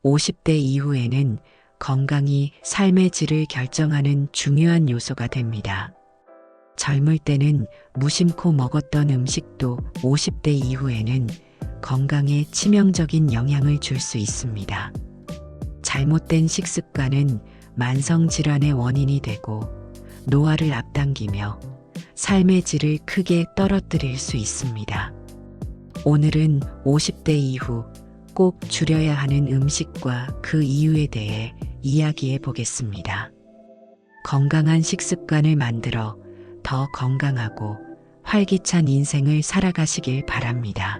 50대 이후에는 건강이 삶의 질을 결정하는 중요한 요소가 됩니다. 젊을 때는 무심코 먹었던 음식도 50대 이후에는 건강에 치명적인 영향을 줄 수 있습니다. 잘못된 식습관은 만성질환의 원인이 되고 노화를 앞당기며 삶의 질을 크게 떨어뜨릴 수 있습니다. 오늘은 50대 이후 꼭 줄여야 하는 음식과 그 이유에 대해 이야기해 보겠습니다. 건강한 식습관을 만들어 더 건강하고 활기찬 인생을 살아가시길 바랍니다.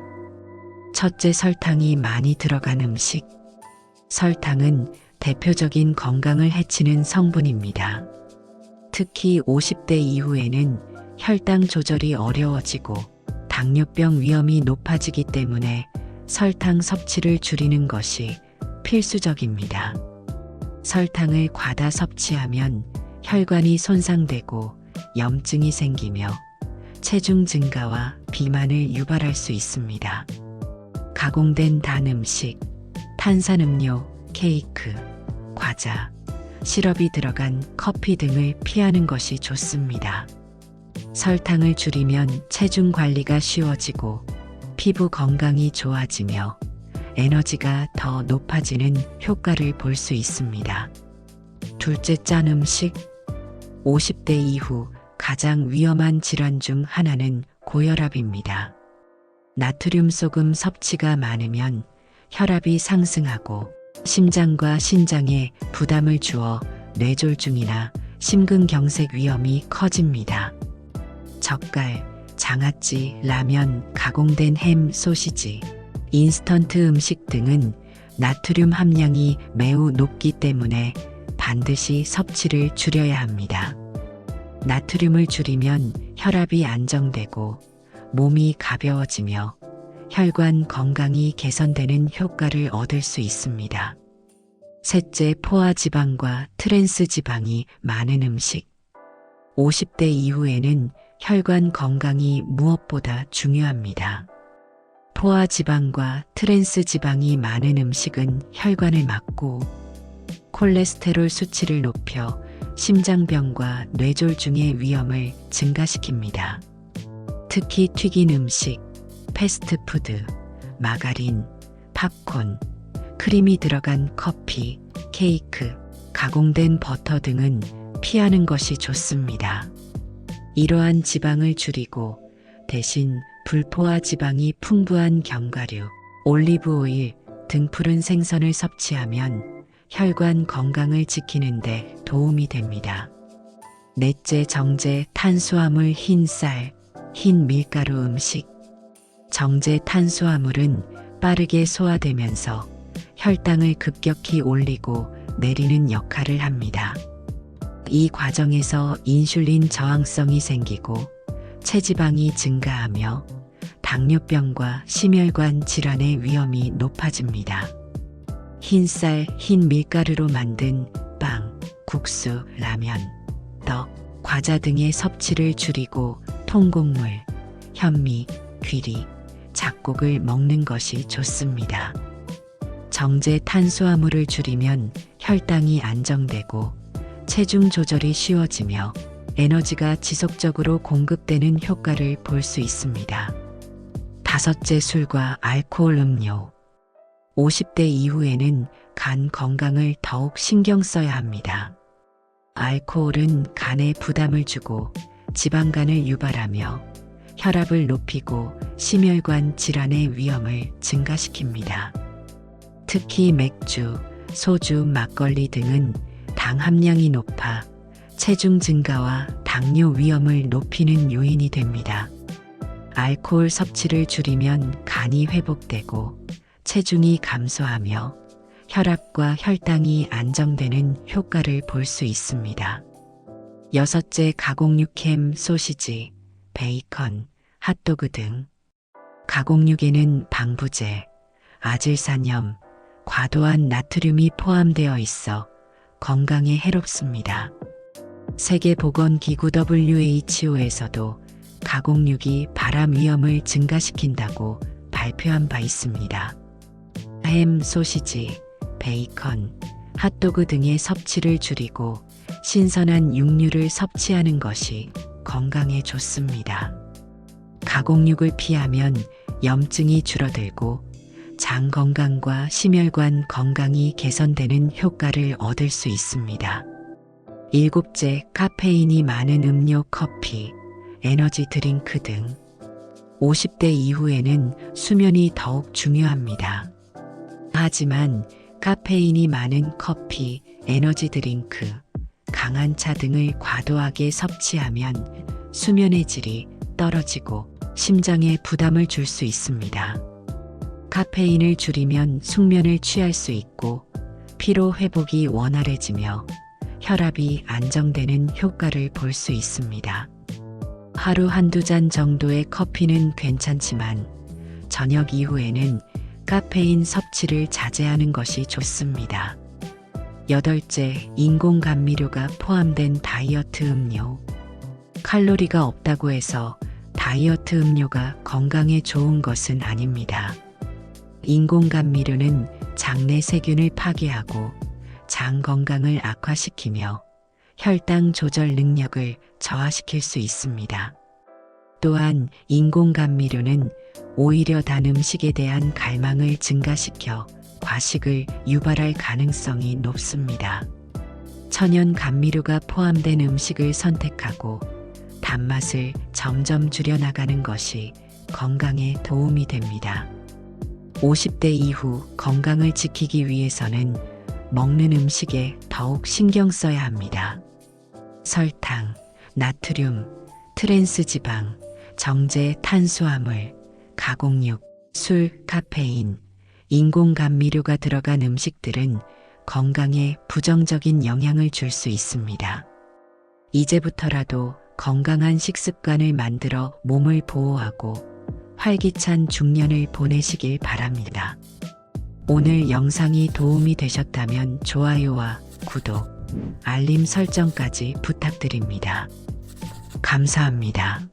첫째, 설탕이 많이 들어간 음식. 설탕은 대표적인 건강을 해치는 성분입니다. 특히 50대 이후에는 혈당 조절이 어려워지고 당뇨병 위험이 높아지기 때문에 설탕 섭취를 줄이는 것이 필수적입니다. 설탕을 과다 섭취하면 혈관이 손상되고 염증이 생기며 체중 증가와 비만을 유발할 수 있습니다. 가공된 단 음식, 탄산음료, 케이크, 과자, 시럽이 들어간 커피 등을 피하는 것이 좋습니다. 설탕을 줄이면 체중 관리가 쉬워지고 피부 건강이 좋아지며 에너지가 더 높아지는 효과를 볼 수 있습니다. 둘째, 짠 음식. 50대 이후 가장 위험한 질환 중 하나는 고혈압입니다. 나트륨 소금 섭취가 많으면 혈압이 상승하고 심장과 신장에 부담을 주어 뇌졸중이나 심근경색 위험이 커집니다. 젓갈, 장아찌, 라면, 가공된 햄, 소시지, 인스턴트 음식 등은 나트륨 함량이 매우 높기 때문에 반드시 섭취를 줄여야 합니다. 나트륨을 줄이면 혈압이 안정되고 몸이 가벼워지며 혈관 건강이 개선되는 효과를 얻을 수 있습니다. 셋째, 포화 지방과 트랜스 지방이 많은 음식. 50대 이후에는 혈관 건강이 무엇보다 중요합니다. 포화 지방과 트랜스 지방이 많은 음식은 혈관을 막고 콜레스테롤 수치를 높여 심장병과 뇌졸중의 위험을 증가시킵니다. 특히 튀긴 음식, 패스트푸드, 마가린, 팝콘, 크림이 들어간 커피, 케이크, 가공된 버터 등은 피하는 것이 좋습니다. 이러한 지방을 줄이고 대신 불포화 지방이 풍부한 견과류, 올리브 오일 등 푸른 생선을 섭취하면 혈관 건강을 지키는 데 도움이 됩니다. 넷째, 정제 탄수화물, 흰 쌀, 흰 밀가루 음식. 정제 탄수화물은 빠르게 소화되면서 혈당을 급격히 올리고 내리는 역할을 합니다. 이 과정에서 인슐린 저항성이 생기고 체지방이 증가하며 당뇨병과 심혈관 질환의 위험이 높아집니다. 흰쌀, 흰 밀가루로 만든 빵, 국수, 라면, 떡, 과자 등의 섭취를 줄이고 통곡물, 현미, 귀리, 잡곡을 먹는 것이 좋습니다. 정제 탄수화물을 줄이면 혈당이 안정되고 체중 조절이 쉬워지며 에너지가 지속적으로 공급되는 효과를 볼 수 있습니다. 다섯째, 술과 알코올 음료. 50대 이후에는 간 건강을 더욱 신경 써야 합니다. 알코올은 간에 부담을 주고 지방간을 유발하며 혈압을 높이고 심혈관 질환의 위험을 증가시킵니다. 특히 맥주, 소주, 막걸리 등은 당 함량이 높아 체중 증가와 당뇨 위험을 높이는 요인이 됩니다. 알코올 섭취를 줄이면 간이 회복되고 체중이 감소하며 혈압과 혈당이 안정되는 효과를 볼 수 있습니다. 여섯째, 가공육, 햄, 소시지, 베이컨, 핫도그 등. 가공육에는 방부제, 아질산염, 과도한 나트륨이 포함되어 있어 건강에 해롭습니다. 세계보건기구 WHO에서도 가공육이 발암 위험을 증가시킨다고 발표한 바 있습니다. 햄, 소시지, 베이컨, 핫도그 등의 섭취를 줄이고 신선한 육류를 섭취하는 것이 건강에 좋습니다. 가공육을 피하면 염증이 줄어들고 장 건강과 심혈관 건강이 개선되는 효과를 얻을 수 있습니다. 일곱째, 카페인이 많은 음료, 커피, 에너지 드링크 등 50대 이후에는 수면이 더욱 중요합니다. 하지만 카페인이 많은 커피, 에너지 드링크, 강한 차 등을 과도하게 섭취하면 수면의 질이 떨어지고 심장에 부담을 줄 수 있습니다. 카페인을 줄이면 숙면을 취할 수 있고 피로 회복이 원활해지며 혈압이 안정되는 효과를 볼 수 있습니다. 하루 한두 잔 정도의 커피는 괜찮지만 저녁 이후에는 카페인 섭취를 자제하는 것이 좋습니다. 여덟째, 인공 감미료가 포함된 다이어트 음료. 칼로리가 없다고 해서 다이어트 음료가 건강에 좋은 것은 아닙니다. 인공 감미료는 장내 세균을 파괴하고 장 건강을 악화시키며 혈당 조절 능력을 저하시킬 수 있습니다. 또한 인공 감미료는 오히려 단 음식에 대한 갈망을 증가시켜 과식을 유발할 가능성이 높습니다. 천연 감미료가 포함된 음식을 선택하고 단맛을 점점 줄여나가는 것이 건강에 도움이 됩니다. 50대 이후 건강을 지키기 위해서는 먹는 음식에 더욱 신경 써야 합니다. 설탕, 나트륨, 트랜스 지방, 정제 탄수화물, 가공육, 술, 카페인, 인공 감미료가 들어간 음식들은 건강에 부정적인 영향을 줄 수 있습니다. 이제부터라도 건강한 식습관을 만들어 몸을 보호하고 활기찬 중년을 보내시길 바랍니다. 오늘 영상이 도움이 되셨다면 좋아요와 구독, 알림 설정까지 부탁드립니다. 감사합니다.